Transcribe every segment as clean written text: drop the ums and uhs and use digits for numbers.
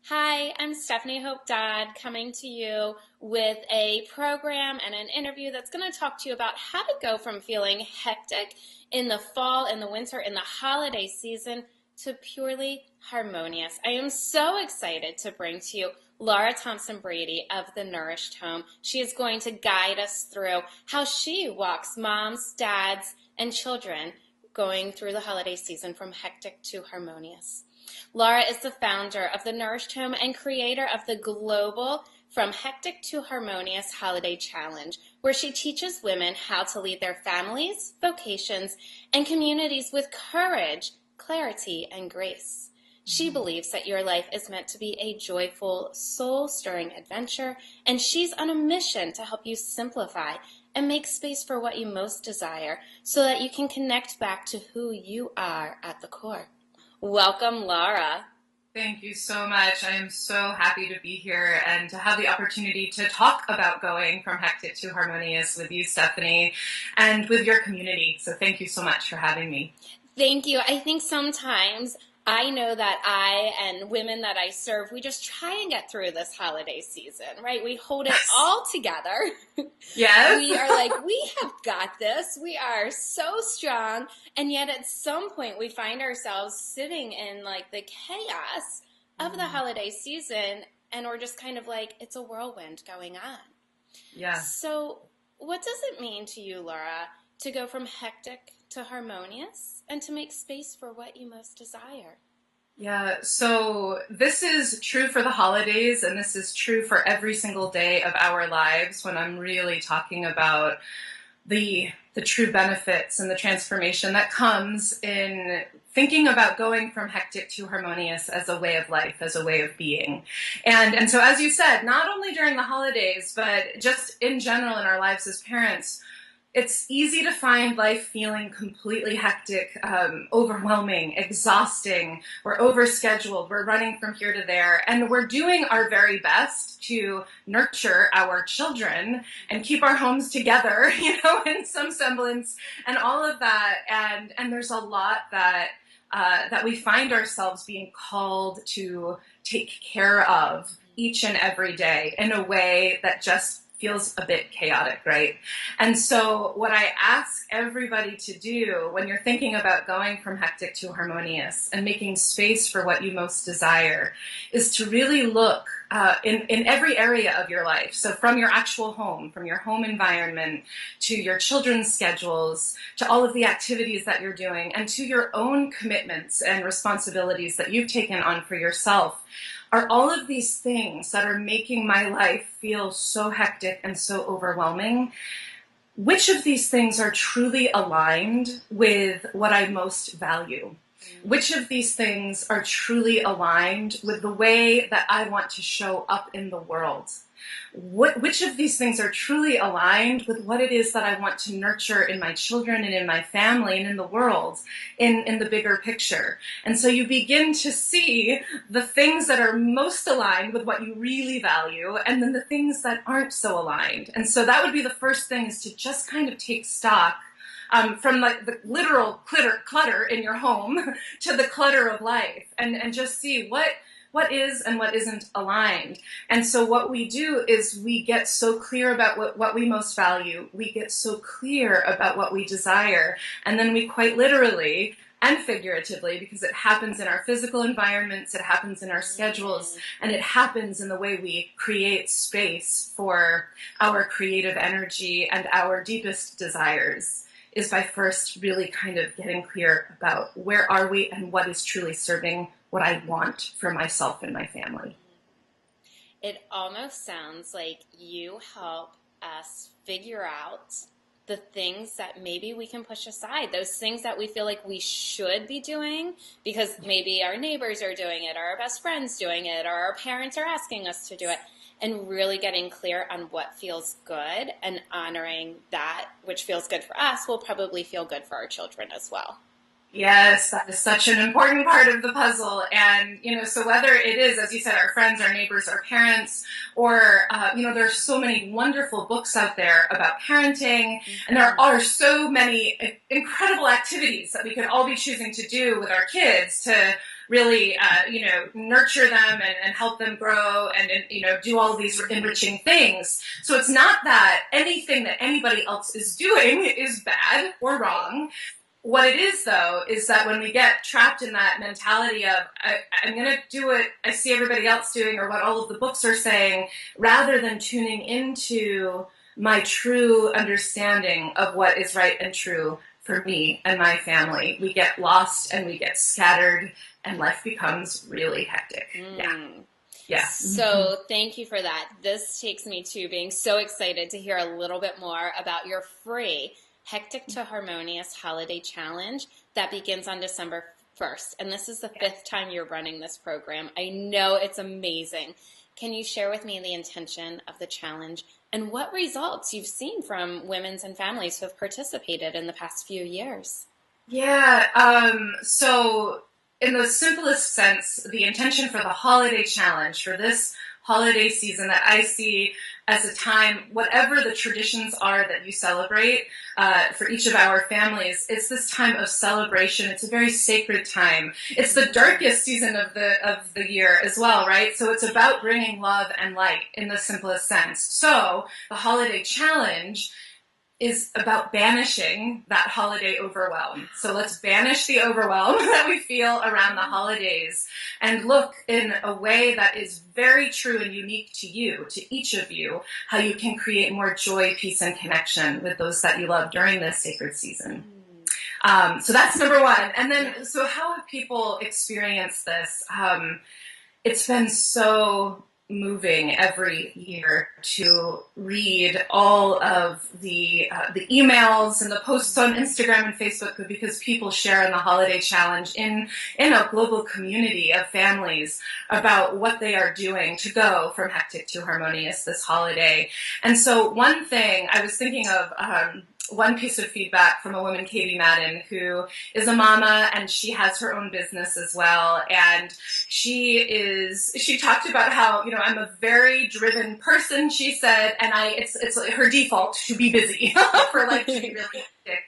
Hi, I'm Stephanie Hope Dodd coming to you with a program and an interview that's going to talk to you about how to go from feeling hectic in the fall, in the winter, in the holiday season to purely harmonious. I am so excited to bring to you Laura Thompson Brady of the Nourished Home. She is going to guide us through how she walks moms, dads, and children going through the holiday season from hectic to harmonious. Laura is the founder of the Nourished Home and creator of the global From Hectic to Harmonious Holiday Challenge, where she teaches women how to lead their families, vocations, and communities with courage, clarity, and grace. She believes that your life is meant to be a joyful, soul-stirring adventure, and she's on a mission to help you simplify and make space for what you most desire so that you can connect back to who you are at the core. Welcome, Laura. Thank you so much. I am so happy to be here and to have the opportunity to talk about going from hectic to harmonious with you, Stephanie, and with your community. So thank you so much for having me. Thank you. I think sometimes I know that I and women that I serve, we just try and get through this holiday season, right? We hold it all together. Yes. We are like, we have got this. We are so strong. And yet at some point we find ourselves sitting in like the chaos of the holiday season. And we're just kind of like, it's a whirlwind going on. Yeah. So what does it mean to you, Laura, to go from hectic to harmonious and to make space for what you most desire? Yeah, so this is true for the holidays, and this is true for every single day of our lives when I'm really talking about the true benefits and the transformation that comes in thinking about going from hectic to harmonious as a way of life, as a way of being. And so as you said, not only during the holidays, but just in general in our lives as parents, it's easy to find life feeling completely hectic, overwhelming, exhausting. We're overscheduled. We're running from here to there. And we're doing our very best to nurture our children and keep our homes together, in some semblance and all of that. And there's a lot that we find ourselves being called to take care of each and every day in a way that just feels a bit chaotic, right? And so what I ask everybody to do when you're thinking about going from hectic to harmonious and making space for what you most desire is to really look in every area of your life. So from your actual home, from your home environment, to your children's schedules, to all of the activities that you're doing, and to your own commitments and responsibilities that you've taken on for yourself. Are all of these things that are making my life feel so hectic and so overwhelming? Which of these things are truly aligned with what I most value? Which of these things are truly aligned with the way that I want to show up in the world? Which of these things are truly aligned with what it is that I want to nurture in my children and in my family and in the world, in the bigger picture? And so you begin to see the things that are most aligned with what you really value, and then the things that aren't so aligned. And so that would be the first thing, is to just kind of take stock from like the literal clutter in your home to the clutter of life, and just see what is and what isn't aligned. And so what we do is we get so clear about what we most value. We get so clear about what we desire. And then we quite literally and figuratively, because it happens in our physical environments, it happens in our schedules, and it happens in the way we create space for our creative energy and our deepest desires, is by first really kind of getting clear about where are we and what is truly serving what I want for myself and my family. It almost sounds like you help us figure out the things that maybe we can push aside, those things that we feel like we should be doing because maybe our neighbors are doing it, or our best friends doing it, or our parents are asking us to do it, and really getting clear on what feels good and honoring that which feels good for us will probably feel good for our children as well. Yes, that is such an important part of the puzzle. And, so whether it is, as you said, our friends, our neighbors, our parents, or, there's so many wonderful books out there about parenting, and there are so many incredible activities that we could all be choosing to do with our kids to really, nurture them and help them grow and, do all these enriching things. So it's not that anything that anybody else is doing is bad or wrong. What it is, though, is that when we get trapped in that mentality of, I'm going to do what I see everybody else doing or what all of the books are saying, rather than tuning into my true understanding of what is right and true for me and my family, we get lost and we get scattered and life becomes really hectic. Yeah. So thank you for that. This takes me to being so excited to hear a little bit more about your free Hectic to Harmonious Holiday Challenge that begins on December 1st. And this is the 5th time you're running this program. I know it's amazing. Can you share with me the intention of the challenge and what results you've seen from women and families who have participated in the past few years? Yeah, so in the simplest sense, the intention for the holiday challenge for this holiday season that I see as a time, whatever the traditions are that you celebrate for each of our families, it's this time of celebration. It's a very sacred time. It's the darkest season of the year as well, right? So it's about bringing love and light in the simplest sense. So the holiday challenge is about banishing that holiday overwhelm. So let's banish the overwhelm that we feel around the holidays and look in a way that is very true and unique to you, to each of you, how you can create more joy, peace, and connection with those that you love during this sacred season. So that's number one. And then, so how have people experienced this? It's been so moving every year to read all of the emails and the posts on Instagram and Facebook because people share in the holiday challenge in a global community of families about what they are doing to go from hectic to harmonious this holiday. And so one thing I was thinking of, one piece of feedback from a woman, Katie Madden, who is a mama and she has her own business as well. And she talked about how, I'm a very driven person, she said, and it's like her default to be busy for life to be really hectic.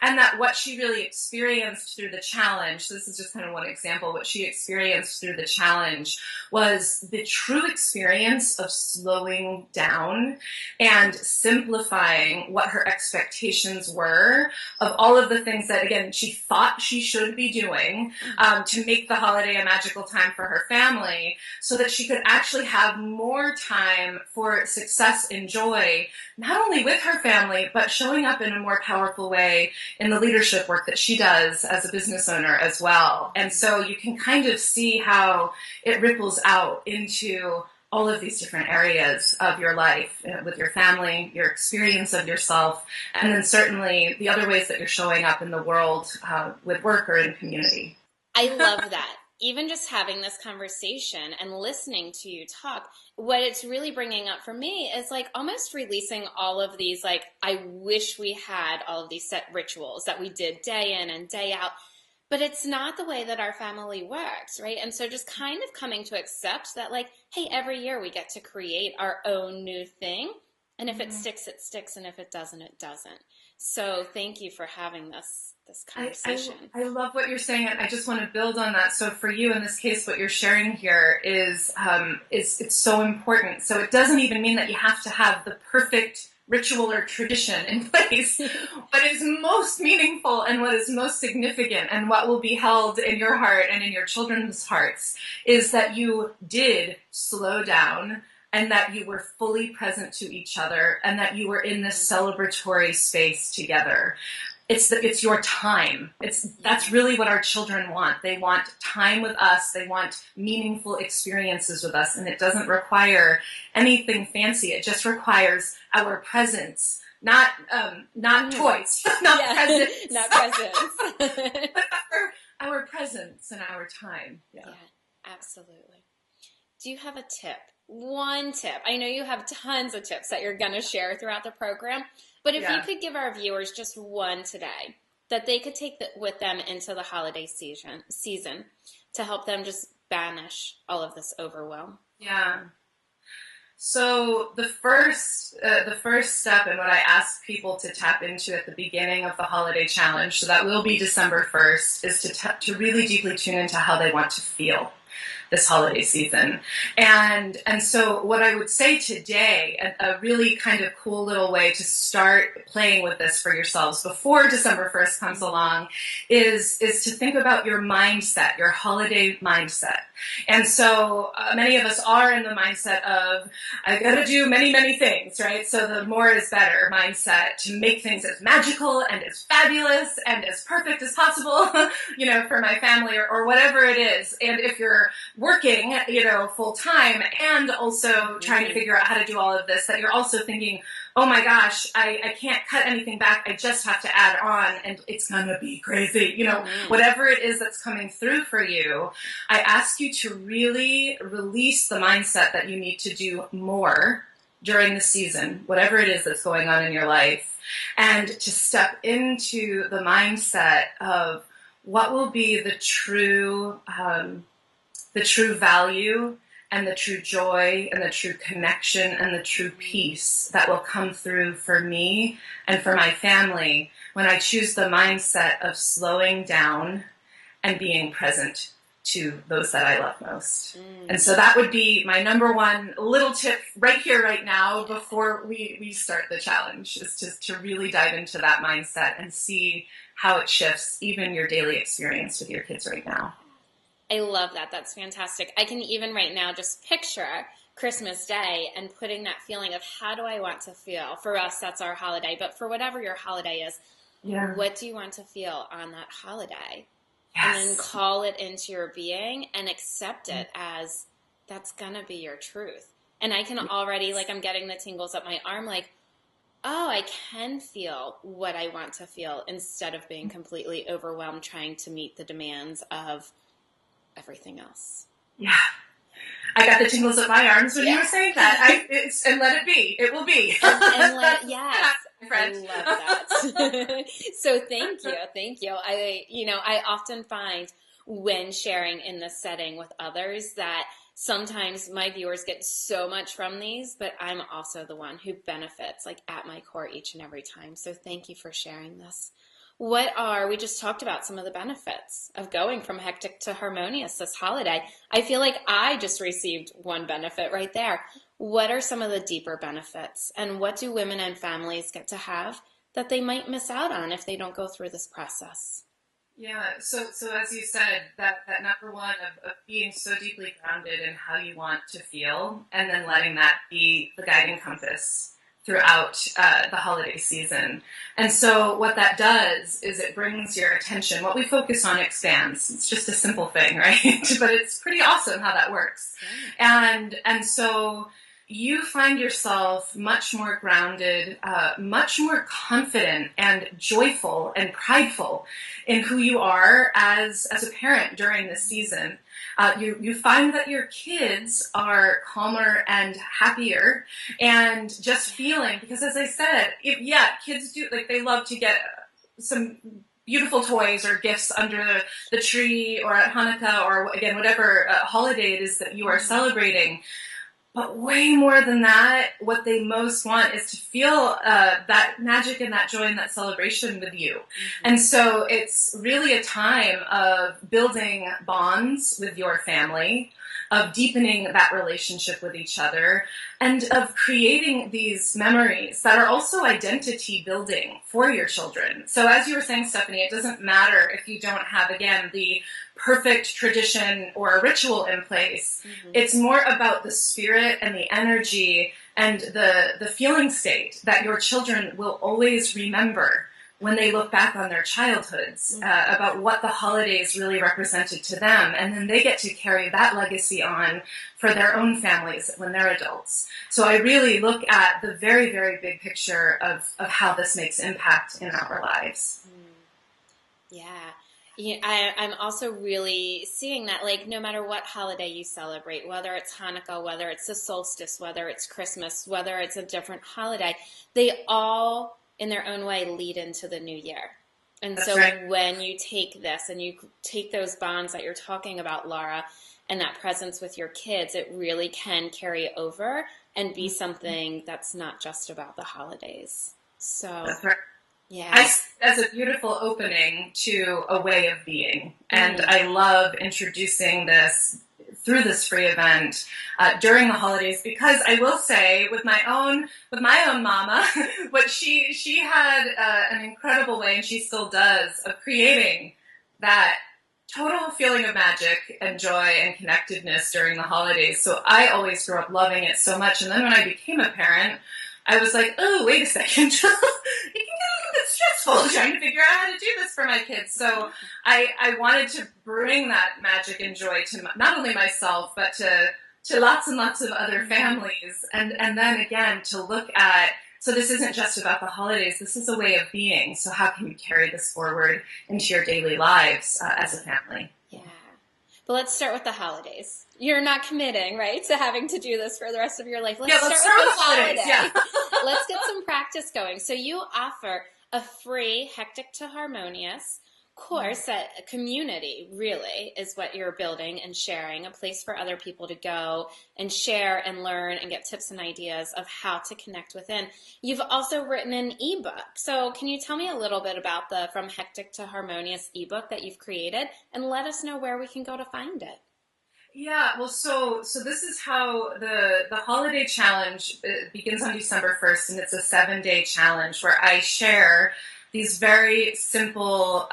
And that what she really experienced through the challenge, so this is just kind of one example, what she experienced through the challenge was the true experience of slowing down and simplifying what her expectations were of all of the things that, again, she thought she should be doing to make the holiday a magical time for her family so that she could actually have more time for success and joy, not only with her family, but showing up in a more powerful way in the leadership work that she does as a business owner as well. And so you can kind of see how it ripples out into all of these different areas of your life with your family, your experience of yourself, and then certainly the other ways that you're showing up in the world with work or in community. I love that. Even just having this conversation and listening to you talk, what it's really bringing up for me is like almost releasing all of these, like, I wish we had all of these set rituals that we did day in and day out, but it's not the way that our family works, right? And so just kind of coming to accept that, like, hey, every year we get to create our own new thing. And if it sticks, it sticks. And if it doesn't, it doesn't. So thank you for having this conversation. I love what you're saying, and I just want to build on that. So for you, in this case, what you're sharing here is it's so important. So it doesn't even mean that you have to have the perfect ritual or tradition in place. What is most meaningful and what is most significant and what will be held in your heart and in your children's hearts is that you did slow down and that you were fully present to each other and that you were in this celebratory space together. It's your time. That's really what our children want. They want time with us. They want meaningful experiences with us. And it doesn't require anything fancy. It just requires our presence, not toys, not presents. Not presents. But our presence and our time. Yeah, absolutely. Do you have a tip? One tip. I know you have tons of tips that you're going to share throughout the program, but if you could give our viewers just one today that they could take with them into the holiday season to help them just banish all of this overwhelm. Yeah. So the first step, and what I ask people to tap into at the beginning of the holiday challenge, so that will be December 1st, is to really deeply tune into how they want to feel this holiday season. And so what I would say today, a really kind of cool little way to start playing with this for yourselves before December 1st comes along, is to think about your mindset, your holiday mindset. And so many of us are in the mindset of, I gotta do many, many things, right? So the more is better mindset, to make things as magical and as fabulous and as perfect as possible, for my family, or whatever it is. And if you're working, full time, and also trying to figure out how to do all of this, that you're also thinking, oh my gosh, I can't cut anything back. I just have to add on, and it's going to be crazy. Whatever it is that's coming through for you, I ask you to really release the mindset that you need to do more during the season, whatever it is that's going on in your life, and to step into the mindset of what will be the true value and the true joy and the true connection and the true peace that will come through for me and for my family when I choose the mindset of slowing down and being present to those that I love most. And so that would be my number one little tip right here, right now, before we start the challenge, is just to really dive into that mindset and see how it shifts even your daily experience with your kids right now. I love that. That's fantastic. I can even right now just picture Christmas Day and putting that feeling of, how do I want to feel? For us, that's our holiday. But for whatever your holiday is, what do you want to feel on that holiday? Yes. And then call it into your being and accept it as that's going to be your truth. And I can already, I'm getting the tingles up my arm, oh, I can feel what I want to feel instead of being completely overwhelmed trying to meet the demands of everything else. Yeah. I got the tingles up my arms when you were saying that. And let it be. It will be. and let, yes. I love that. So thank you. I often find when sharing in this setting with others that sometimes my viewers get so much from these, but I'm also the one who benefits at my core each and every time. So thank you for sharing this. We just talked about some of the benefits of going from hectic to harmonious this holiday. I feel like I just received one benefit right there. What are some of the deeper benefits, and what do women and families get to have that they might miss out on if they don't go through this process? Yeah, so as you said, that number one of being so deeply grounded in how you want to feel, and then letting that be the guiding compass throughout the holiday season. And so what that does is it brings your attention. What we focus on expands. It's just a simple thing, right? But it's pretty awesome how that works. And so you find yourself much more grounded, much more confident and joyful and prideful in who you are as a parent during this season. You find that your kids are calmer and happier and just feeling, because as I said, kids do, they love to get some beautiful toys or gifts under the tree or at Hanukkah or again, whatever holiday it is that you are celebrating. But way more than that, what they most want is to feel that magic and that joy and that celebration with you. Mm-hmm. And so it's really a time of building bonds with your family, of deepening that relationship with each other, and of creating these memories that are also identity building for your children. So as you were saying, Stephanie, it doesn't matter if you don't have, again, the perfect tradition or a ritual in place. Mm-hmm. It's more about the spirit and the energy and the feeling state that your children will always remember when they look back on their childhoods, about what the holidays really represented to them. And then they get to carry that legacy on for their own families when they're adults. So I really look at the very, very big picture of how this makes impact in our lives. Yeah, I'm also really seeing that, no matter what holiday you celebrate, whether it's Hanukkah, whether it's the solstice, whether it's Christmas, whether it's a different holiday, they all, in their own way, lead into the new year. And that's so right. When you take this and you take those bonds that you're talking about, Laura, and that presence with your kids, it really can carry over and be something that's not just about the holidays. So, That's right. yeah. I see it as a beautiful opening to a way of being. And I love introducing this through this free event during the holidays, because I will say with my own mama, what she had an incredible way, and she still does, of creating that total feeling of magic and joy and connectedness during the holidays. So I always grew up loving it so much. And then when I became a parent, I was like, oh, wait a second. It can get a little bit stressful trying to figure out how to do this for my kids. So I wanted to bring that magic and joy to not only myself, but to lots and lots of other families. And then again, to look at, so this isn't just about the holidays, this is a way of being. So how can you carry this forward into your daily lives as a family? Yeah. But let's start with the holidays. You're not committing, right, to having to do this for the rest of your life. Let's start with the holidays. Yeah. Let's get some practice going. So you offer a free Hectic to Harmonious course that a community really is what you're building and sharing, a place for other people to go and share and learn and get tips and ideas of how to connect within. You've also written an ebook. So can you tell me a little bit about the From Hectic to Harmonious ebook that you've created, and let us know where we can go to find it? Yeah, well, so this is how the holiday challenge begins on December 1st, and it's a 7-day challenge where I share these very simple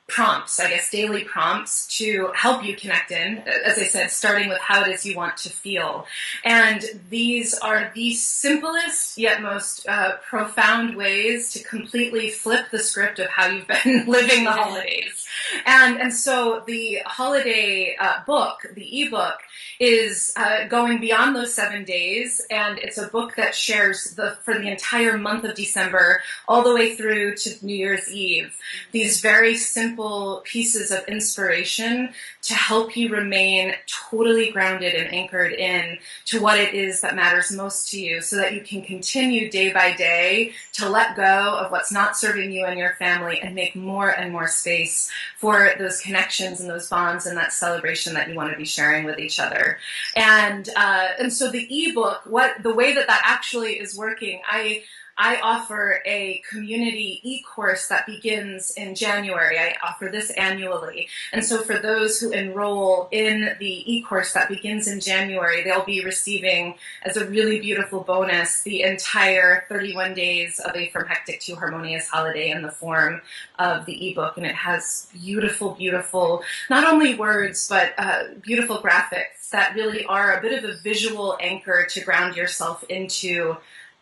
prompts, I guess, daily prompts to help you connect in, as I said, starting with how it is you want to feel. And these are the simplest yet most profound ways to completely flip the script of how you've been living the holidays. And so the holiday book, the ebook, is going beyond those 7 days, and it's a book that shares for the entire month of December all the way through to New Year's Eve, these very simple pieces of inspiration to help you remain totally grounded and anchored in to what it is that matters most to you, so that you can continue day by day to let go of what's not serving you and your family and make more and more space for those connections and those bonds and that celebration that you want to be sharing with each other. And so the ebook, the way that actually is working, I offer a community e-course that begins in January. I offer this annually. And so for those who enroll in the e-course that begins in January, they'll be receiving, as a really beautiful bonus, the entire 31 days of a From Hectic to Harmonious holiday in the form of the ebook. And it has beautiful, beautiful, not only words, but beautiful graphics that really are a bit of a visual anchor to ground yourself into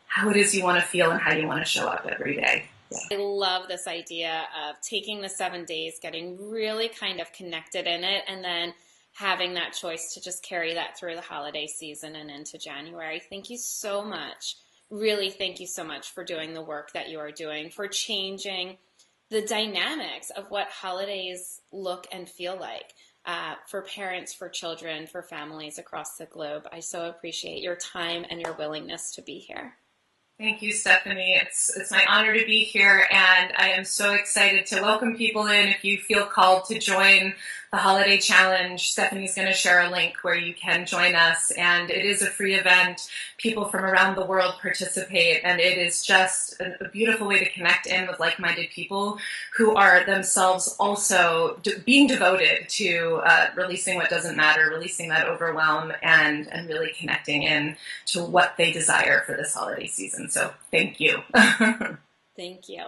how it is you want to feel and how you want to show up every day. Yeah. I love this idea of taking the 7 days, getting really kind of connected in it, and then having that choice to just carry that through the holiday season and into January. Thank you so much. Really, thank you so much for doing the work that you are doing, for changing the dynamics of what holidays look and feel like for parents, for children, for families across the globe. I so appreciate your time and your willingness to be here. Thank you, Stephanie. It's my honor to be here, and I am so excited to welcome people in. If you feel called to join the Holiday Challenge, Stephanie's going to share a link where you can join us, and it is a free event. People from around the world participate, and it is just a beautiful way to connect in with like-minded people who are themselves also being devoted to releasing what doesn't matter, releasing that overwhelm, and really connecting in to what they desire for this holiday season. So thank you. Thank you.